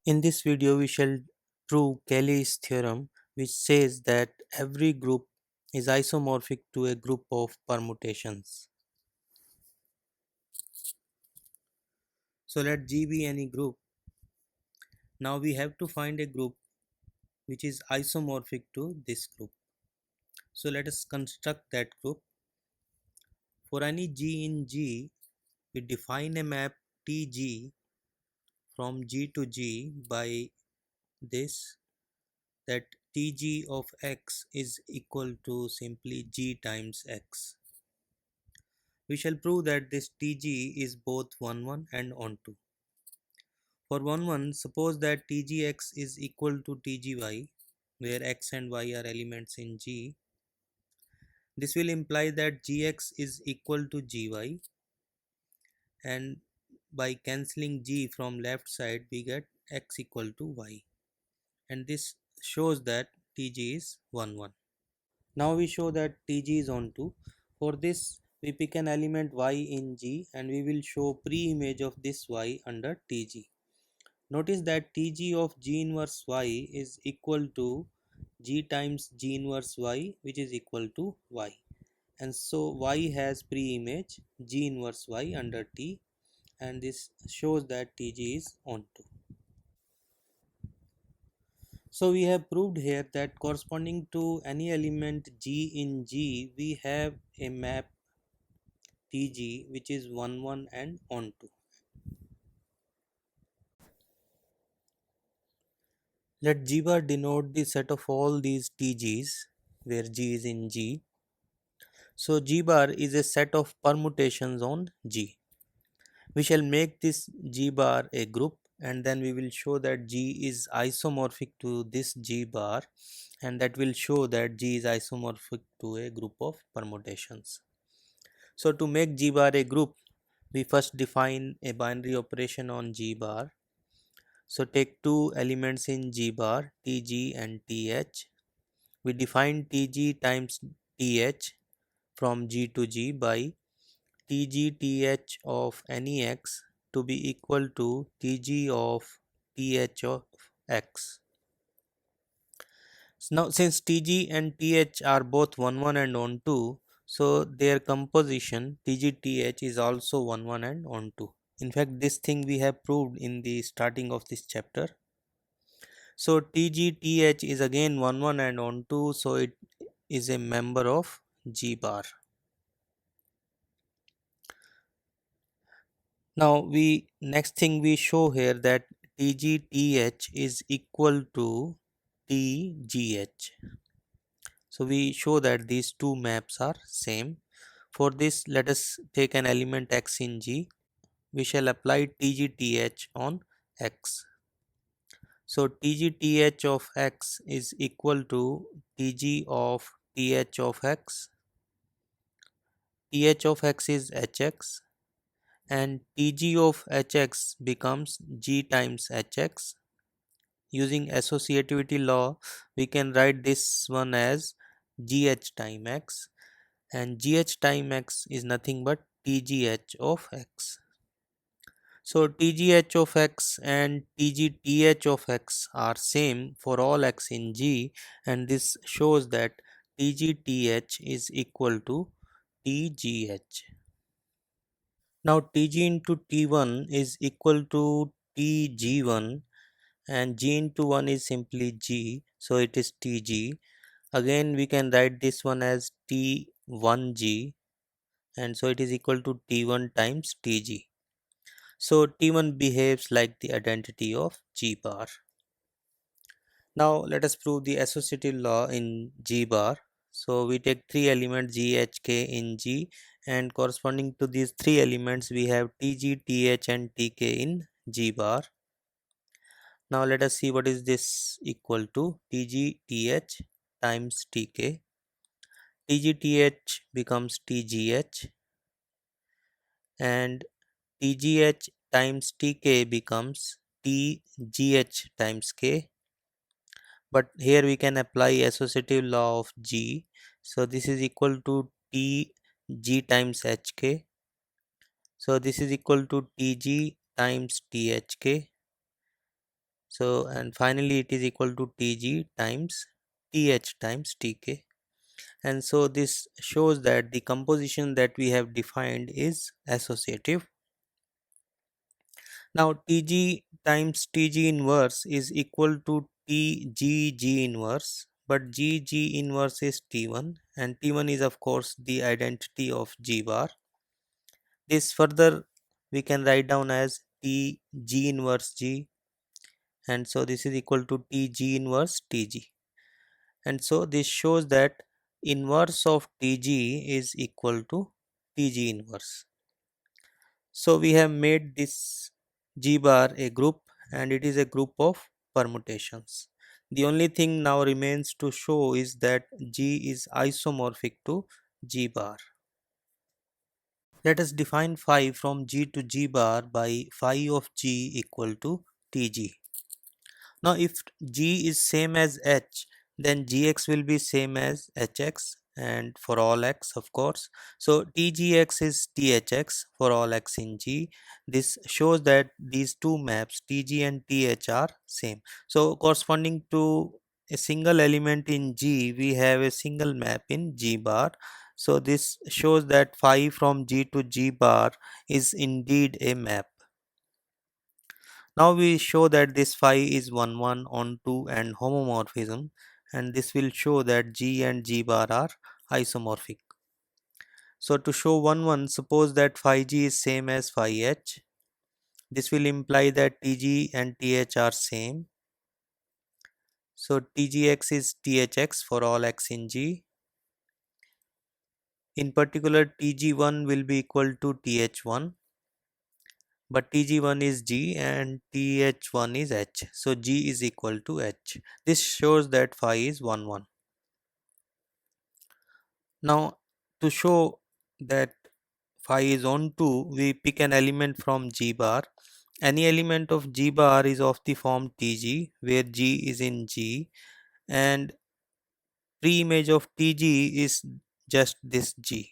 In this video, we shall prove Cayley's theorem, which says that every group is isomorphic to a group of permutations. So let G be any group. Now we have to find a group which is isomorphic to this group. So let us construct that group. For any G in G, we define a map TG from G to G by this, that Tg of x is equal to simply G times x. We shall prove that this Tg is both 1 1 and onto. For 1 1, suppose that Tgx is equal to Tgy, where x and y are elements in G. This will imply that Gx is equal to Gy, and by cancelling G from left side we get x equal to y, and this shows that Tg is 1 1. Now we show that Tg is onto. For this we pick an element y in G and we will show pre-image of this y under Tg. Notice that Tg of G inverse y is equal to G times G inverse y, which is equal to y, and so y has pre-image G inverse y under T, and this shows that Tg is onto. So we have proved here that corresponding to any element G in G, we have a map Tg which is 1 1 and onto. Let G bar denote the set of all these Tg's where G is in G. So G bar is a set of permutations on G. We shall make this G bar a group, and then we will show that G is isomorphic to this G bar, and that will show that G is isomorphic to a group of permutations. So to make G bar a group, we first define a binary operation on G bar. So take two elements in G bar, Tg and Th. We define Tg times Th from G to G by Tg Th of any x to be equal to Tg of Th of x. Now since Tg and Th are both 1 1 and onto, so their composition Tg Th is also 1 1 and onto. In fact, this thing we have proved in the starting of this chapter. So Tg Th is again 1 1 and onto, so it is a member of G bar. Now we next thing we show here that Tg Th is equal to Tgh. So we show that these two maps are same. For this, let us take an element x in G. We shall apply Tg Th on x. So Tg Th of x is equal to Tg of Th of x. Th of x is hx, and Tg of hx becomes G times hx. Using associativity law, we can write this one as Gh time x, and Gh time x is nothing but Tgh of x. So Tgh of x and Tgth of x are same for all x in G, and this shows that Tgth is equal to Tgh. Now Tg into T1 is equal to Tg1, and G into 1 is simply G, so it is Tg. Again we can write this one as T1G, and so it is equal to T1 times Tg. So T1 behaves like the identity of G bar. Now let us prove the associative law in G bar. So we take three elements G, H, K in G, and corresponding to these three elements we have Tg, Th and Tk in G bar. Now let us see what is this equal to. Tg, Th times Tk. Tg, Th becomes Tgh, and Tgh times Tk becomes Tgh times K. But here we can apply associative law of G. So this is equal to Tg times Hk. So this is equal to Tg times Thk, So and finally it is equal to Tg times Th times Tk. And so this shows that the composition that we have defined is associative. Now Tg times Tg inverse is equal to Tgg inverse, but Gg inverse is T1 and T1 is of course the identity of G bar. This further we can write down as Tg inverse G, and so this is equal to Tg inverse Tg. And so this shows that inverse of Tg is equal to Tg inverse. So we have made this G bar a group, and it is a group of permutations. The only thing now remains to show is that G is isomorphic to G bar. Let us define phi from G to G bar by phi of G equal to Tg. Now if G is same as H, then Gx will be same as Hx, and for all x of course. So Tgx is Thx for all x in G. This shows that these two maps Tg and Th are same. So corresponding to a single element in G, we have a single map in G bar. So this shows that phi from G to G bar is indeed a map. Now we show that this phi is 1 1 on 2 and homomorphism, and this will show that G and G bar are isomorphic. So to show 1 1, suppose that phi G is same as phi H. This will imply that Tg and Th are same. So Tgx is Thx for all x in G. In particular, Tg1 will be equal to Th1, but Tg1 is G and Th1 is H. So G is equal to H. This shows that phi is 1 1. Now to show that phi is on 2, we pick an element from G bar. Any element of G bar is of the form Tg, where G is in G, and pre-image of Tg is just this G,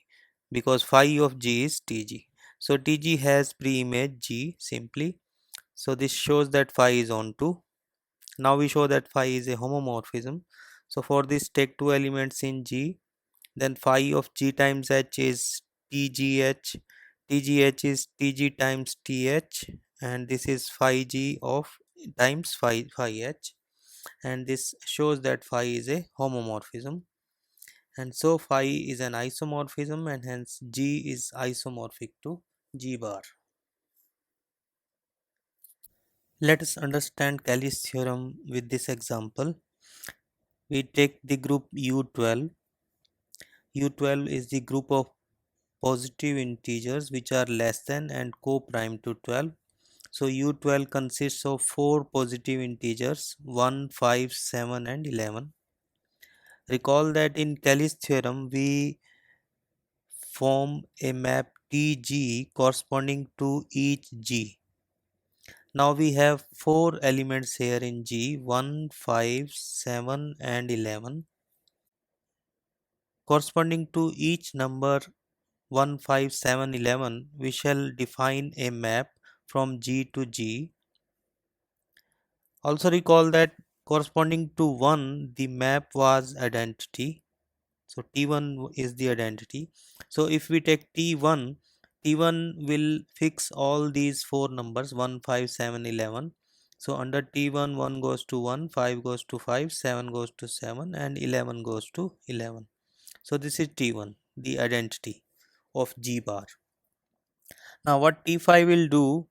because phi of G is Tg. So Tg has pre-image G simply. So this shows that phi is on 2. Now we show that phi is a homomorphism. So for this, take two elements in G. Then phi of G times H is Tgh. Tgh is Tg times Th, and this is phi G of times phi H, and this shows that phi is a homomorphism. And so phi is an isomorphism, and hence G is isomorphic to G bar. Let us understand Kelly's theorem with this example. We take the group U12. U12 is the group of positive integers which are less than and co-prime to 12. So U12 consists of 4 positive integers 1, 5, 7 and 11. Recall that in Kelly's theorem we form a map Tg corresponding to each G. Now we have 4 elements here in G, 1, 5, 7 and 11. Corresponding to each number 1, 5, 7, 11, we shall define a map from G to G. Also recall that corresponding to 1, the map was identity. So T1 is the identity. So if we take T1, T1 will fix all these 4 numbers 1, 5, 7, 11. So under T1, 1 goes to 1, 5 goes to 5, 7 goes to 7 and 11 goes to 11. So this is T1, the identity of G bar. Now what T5 will do,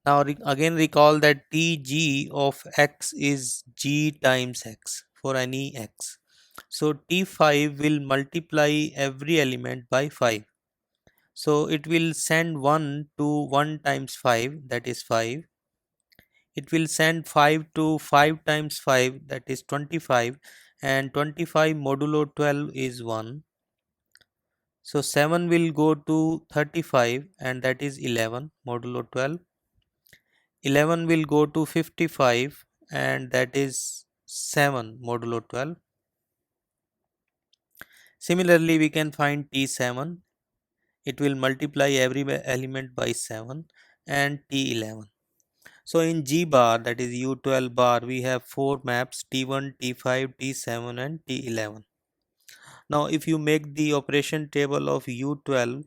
now again recall that Tg of x is G times x for any x. So T5 will multiply every element by 5. So it will send 1 to 1 times 5, that is 5. It will send 5 to 5 times 5, that is 25, and 25 modulo 12 is 1. So 7 will go to 35, and that is 11 modulo 12. 11 will go to 55, and that is 7 modulo 12. Similarly, we can find T7. It will multiply every element by 7, and T11. So in G bar, that is U12 bar, we have 4 maps T1, T5, T7 and T11. Now if you make the operation table of U12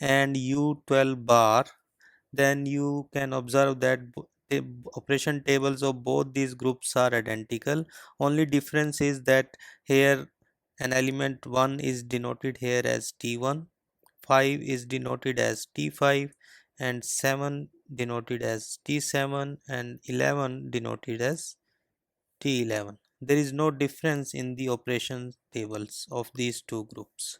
and U12 bar, then you can observe that the operation tables of both these groups are identical. Only difference is that here an element 1 is denoted here as T1, 5 is denoted as T5 and 7 denoted as T7 and 11 denoted as T11. There is no difference in the operation tables of these two groups.